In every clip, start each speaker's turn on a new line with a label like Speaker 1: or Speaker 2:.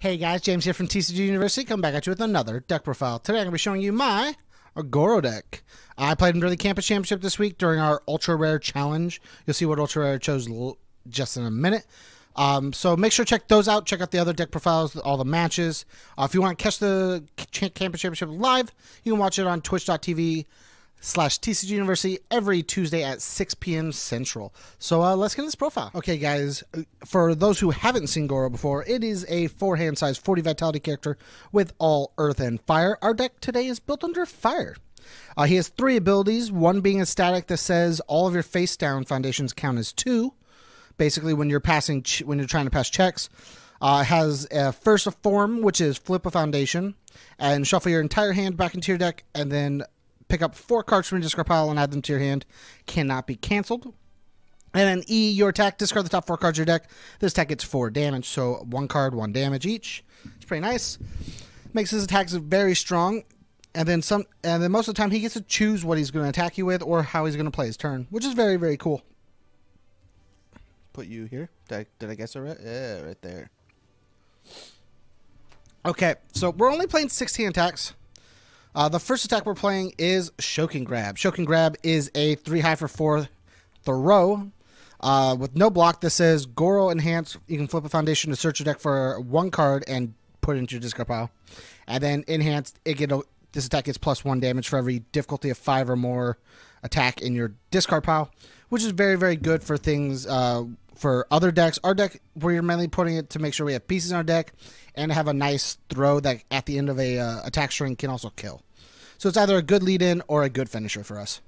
Speaker 1: Hey guys, James here from TCG University. Come back at you with another deck profile. Today I'm going to be showing you my Goro deck. I played him during the Campus Championship this week during our Ultra Rare Challenge. You'll see what Ultra Rare chose just in a minute. So make sure to check those out. Check out the other deck profiles, all the matches. If you want to catch the Campus Championship live, you can watch it on twitch.tv/TCG University every Tuesday at 6 p.m. Central. So let's get into this profile. Okay, guys, for those who haven't seen Goro before, it is a 4-hand size 40 Vitality character with all Earth and Fire. Our deck today is built under Fire. He has 3 abilities, one being a static that says all of your face down foundations count as 2. Basically, when you're trying to pass checks. Has a first form, which is flip a foundation and shuffle your entire hand back into your deck, and then pick up 4 cards from your discard pile and add them to your hand. Cannot be canceled. And then E, your attack, discard the top 4 cards of your deck. This attack gets 4 damage, so 1 card, 1 damage each. It's pretty nice. Makes his attacks very strong. And then most of the time he gets to choose what he's going to attack you with or how he's going to play his turn, which is very, very cool. Put you here. Did I guess it right? Yeah, right there. Okay, so we're only playing 16 attacks. The first attack we're playing is Shokin Grab. Shokin Grab is a 3 for 4 throw with no block. This says Goro Enhance. You can flip a foundation to search your deck for 1 card and put it into your discard pile. And then Enhanced, this attack gets +1 damage for every difficulty of 5 or more attack in your discard pile, which is very, very good for things for other decks. Our deck, we're mainly putting it to make sure we have pieces in our deck and have a nice throw that at the end of a attack string can also kill. So it's either a good lead-in or a good finisher for us.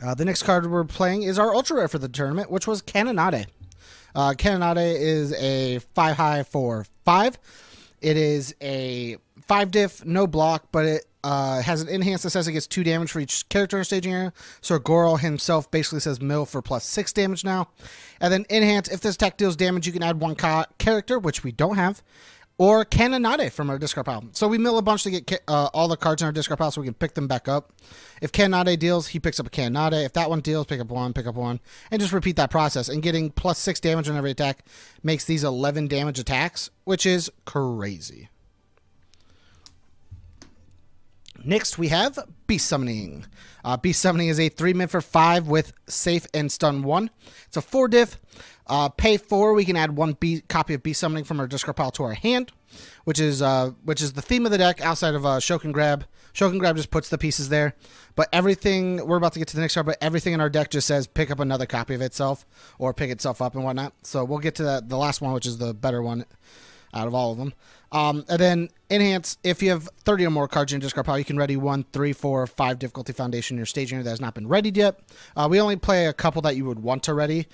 Speaker 1: The next card we're playing is our Ultra Rare for the tournament, which was Cannonade. Cannonade is a 5 for 5. It is a 5 diff, no block, but it has an enhance that says it gets 2 damage for each character in a staging area. So Goro himself basically says mill for +6 damage now. And then enhance, if this attack deals damage, you can add 1 character, which we don't have, or Cannonade from our discard pile. So we mill a bunch to get all the cards in our discard pile so we can pick them back up. If Cannonade deals, he picks up a Cannonade. If that one deals, pick up 1, and just repeat that process. And getting +6 damage on every attack makes these 11 damage attacks, which is crazy. Next, we have Beast Summoning. Beast Summoning is a 3 for 5 with Safe and Stun 1. It's a 4 diff. Pay 4, we can add 1 copy of Beast Summoning from our discard pile to our hand, which is the theme of the deck outside of Shokin Grab. Shokin Grab just puts the pieces there. But everything, we're about to get to the next card, but everything in our deck just says pick up another copy of itself or pick itself up and whatnot. So we'll get to the last one, which is the better one out of all of them. And then Enhance, if you have 30 or more cards in your discard pile, you can ready 1, 3, 4, 5 difficulty foundation in your staging area that has not been readied yet. We only play a couple that you would want to ready.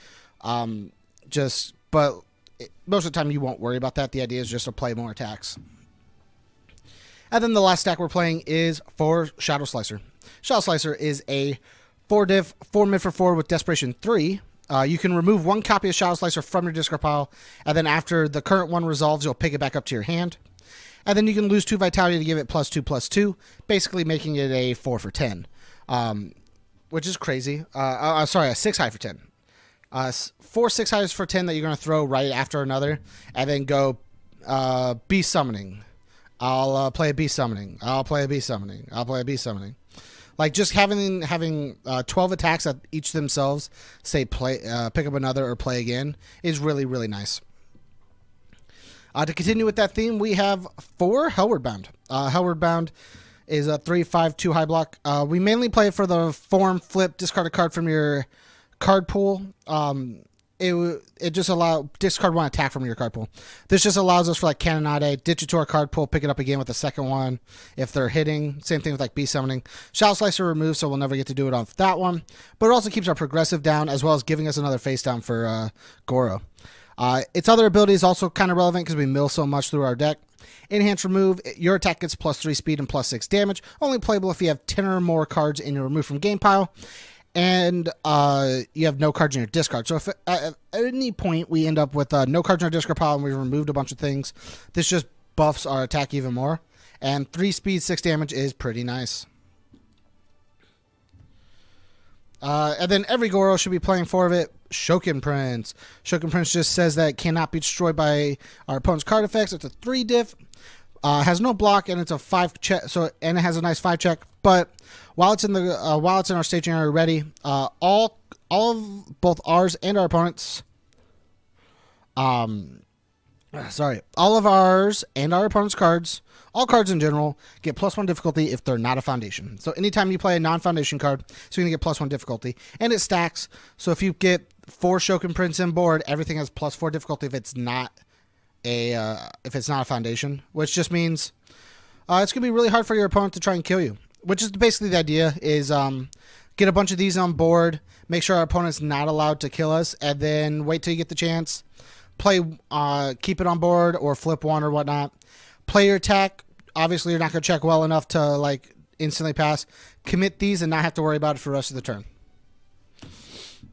Speaker 1: But most of the time you won't worry about that. The idea is just to play more attacks. And then the last stack we're playing is for Shadow Slicer. Shadow Slicer is a 4 diff, 4 mid for 4 with Desperation 3. You can remove 1 copy of Shadow Slicer from your discard pile, and then after the current one resolves, you'll pick it back up to your hand. And then you can lose 2 Vitality to give it +2/+2, basically making it a 4 for 10, which is crazy. Sorry, a 6 high for 10. 4 6 highs for 10 that you're going to throw right after another, and then go Beast Summoning. I'll play a Beast Summoning. I'll play a Beast Summoning. I'll play a Beast Summoning. Like just having 12 attacks at each themselves, say pick up another or play again, is really, really nice. To continue with that theme, we have 4 Hellward Bound. Hellward Bound is a 3/5 2 high block. We mainly play for the form flip, discard a card from your card pool. It just allows discard 1 attack from your card pool. This just allows us for like Cannonade, ditch it to our card pool, pick it up again with the second one if they're hitting. Same thing with like Beast Summoning. Shadow Slicer removed, so we'll never get to do it on that one. But it also keeps our progressive down as well as giving us another face down for Goro. Its other ability is also kind of relevant because we mill so much through our deck. Enhance remove, your attack gets +3 speed and +6 damage. Only playable if you have 10 or more cards in your remove from game pile. And you have no cards in your discard. So if at any point we end up with no cards in our discard pile and we've removed a bunch of things, this just buffs our attack even more. And 3 speed, 6 damage is pretty nice. And then every Goro should be playing 4 of it. Shokin Prince. Shokin Prince just says that it cannot be destroyed by our opponent's card effects. It's a 3 diff. Has no block, and it's a 5 check. And it has a nice 5 check. But while it's in our staging area ready, all of both ours and our opponents, all of ours and our opponent's cards, all cards in general, get +1 difficulty if they're not a foundation. So anytime you play a non-foundation card, it's going to get +1 difficulty, and it stacks. So if you get 4 Shokin Prince in board, everything has +4 difficulty if it's not a foundation, which just means it's going to be really hard for your opponent to try and kill you. Which is basically the idea: is get a bunch of these on board, make sure our opponent's not allowed to kill us, and then wait till you get the chance. Play, keep it on board or flip one or whatnot. Play your attack. Obviously, you're not going to check well enough to like instantly pass. Commit these and not have to worry about it for the rest of the turn.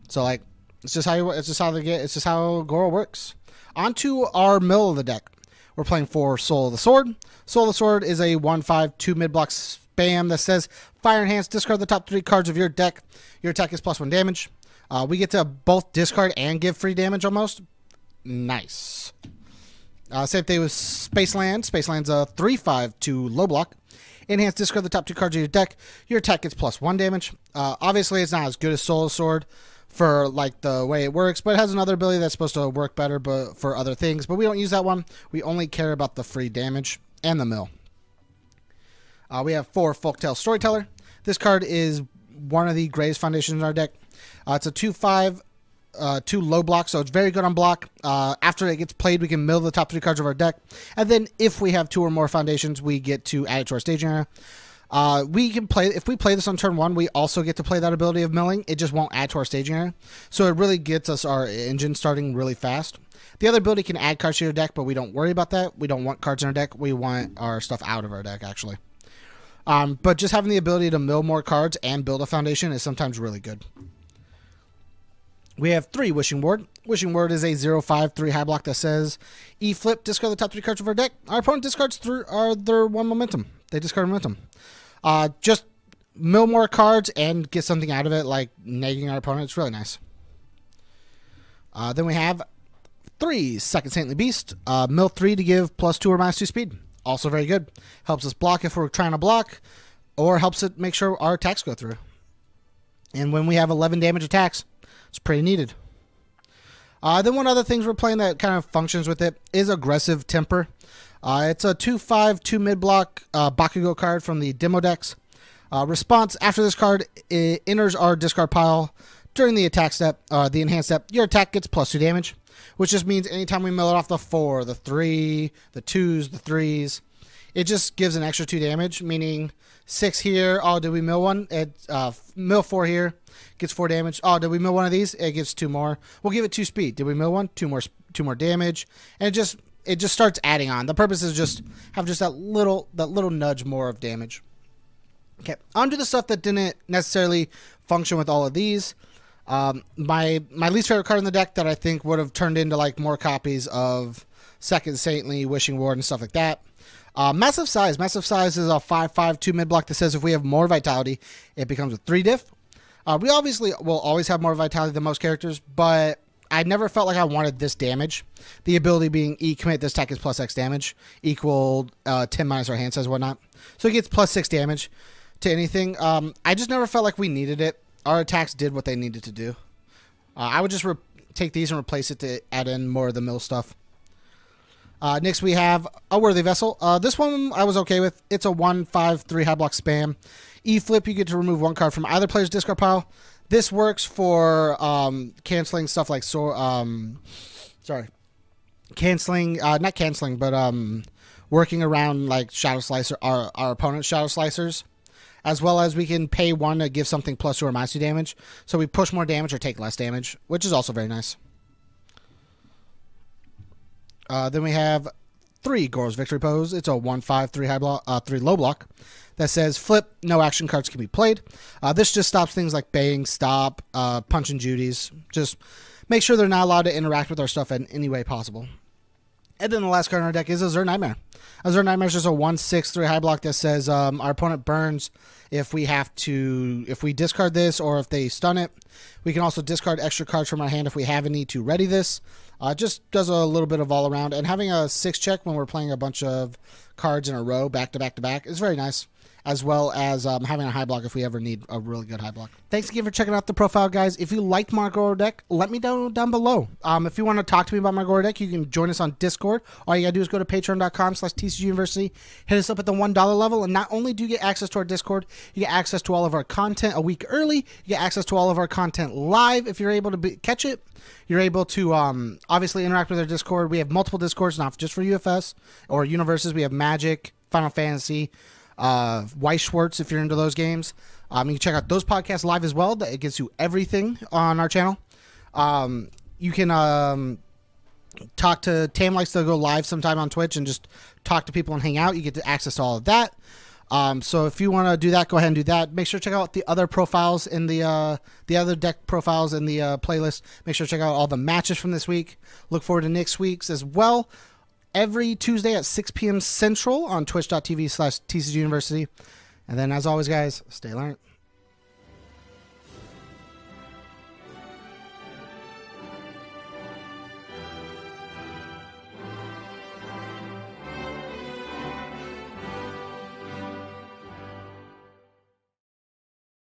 Speaker 1: So like, it's just how Goro works. Onto our middle of the deck. We're playing for Soul of the Sword. Soul of the Sword is a 1/5 2 mid block spam that says Fire Enhanced. Discard the top 3 cards of your deck. Your attack is +1 damage. We get to both discard and give free damage almost. Nice. Same thing with Spaceland. Spaceland's a 3/5 2 low block. Enhanced, discard the top 2 cards of your deck. Your attack gets +1 damage. Obviously, it's not as good as Soul of the Sword for like the way it works, but it has another ability that's supposed to work better but for other things. But we don't use that one. We only care about the free damage and the mill. We have 4 Folktale Storyteller. This card is one of the greatest foundations in our deck. It's a 2/5 2 low block, so it's very good on block. After it gets played, we can mill the top 3 cards of our deck, and then if we have 2 or more foundations, we get to add it to our staging area. We can play, if we play this on turn 1, we also get to play that ability of milling. It just won't add to our staging area, so it really gets us our engine starting really fast. The other ability can add cards to your deck, but we don't worry about that. We don't want cards in our deck. We want our stuff out of our deck, actually. But just having the ability to mill more cards and build a foundation is sometimes really good. We have 3 Wishing Ward. Wishing Ward is a 0/5 3 high block that says E-flip, discard the top 3 cards of our deck. Our opponent discards their 1 momentum. They discard momentum. Just mill more cards and get something out of it, like nagging our opponent. It's really nice. Then we have 3 Second Saintly Beast. Mill 3 to give +2 or -2 speed. Also very good. Helps us block if we're trying to block, or helps it make sure our attacks go through. And when we have 11 damage attacks, it's pretty needed. Then one other thing we're playing that kind of functions with it is Aggressive Temper. It's a 2/5 2 mid block Bakugo card from the demo decks. Response: after this card it enters our discard pile during the attack step, the enhanced step, your attack gets +2 damage, which just means anytime we mill it off the 4, the 3, the 2s, the 3s, it just gives an extra 2 damage, meaning 6 here. Oh, did we mill one? Mill 4 here. Gets 4 damage. Oh, did we mill one of these? It gives 2 more. We'll give it 2 speed. Did we mill one? 2 more damage. And it just starts adding on. The purpose is just have just that little nudge more of damage. Okay, on to the stuff that didn't necessarily function with all of these. My least favorite card in the deck that I think would have turned into like more copies of Second Saintly, Wishing Ward, and stuff like that. Massive Size. Massive Size is a 5/5 2 mid block that says if we have more vitality, it becomes a 3 diff. We obviously will always have more vitality than most characters, but I never felt like I wanted this damage. The ability being E-commit, this attack is +X damage, equal 10 minus our hand size, whatnot. So it gets +6 damage to anything. I just never felt like we needed it. Our attacks did what they needed to do. I would just take these and replace it to add in more of the mill stuff. Next we have a Worthy Vessel. This one I was okay with. It's a 1/5 3 high block spam. E-flip, you get to remove 1 card from either player's discard pile. This works for canceling stuff like not canceling, but working around like Shadow Slicer, our opponent's Shadow Slicers, as well as we can pay 1 to give something +2 or -2 damage. So we push more damage or take less damage, which is also very nice. Then we have 3 Goro's Victory Pose. It's a 1/5 3 high block, 3 low block that says flip. No action cards can be played. This just stops things like baying, stop, punch and Judies. Just make sure they're not allowed to interact with our stuff in any way possible. And then the last card in our deck is Azure Nightmare. Azure Nightmare is just a 1/6/3 high block that says our opponent burns if we discard this or if they stun it. We can also discard extra cards from our hand if we have a need to ready this. Just does a little bit of all around. And having a 6 check when we're playing a bunch of cards in a row, back to back to back, is very nice. As well as having a high block if we ever need a really good high block. Thanks again for checking out the profile, guys. If you liked my Goro deck, let me know down below. If you want to talk to me about my Goro deck, you can join us on Discord. All you got to do is go to patreon.com/TCGUniversity, hit us up at the $1 level, and not only do you get access to our Discord, you get access to all of our content a week early. You get access to all of our content live if you're able to catch it. You're able to obviously interact with our Discord. We have multiple Discords, not just for UFS or UniVersus. We have Magic, Final Fantasy, Weiss Schwartz if you're into those games. You can check out those podcasts live as well. It gives you everything on our channel. You can talk to Tam, likes to go live sometime on Twitch and just talk to people and hang out. You get to access to all of that. So if you want to do that, go ahead and do that. Make sure to check out the other profiles in the other deck profiles in the playlist. Make sure to check out all the matches from this week. Look forward to next week's as well. Every Tuesday at 6 p.m. Central on twitch.tv/TCGUniversity. And then, as always, guys, stay learned.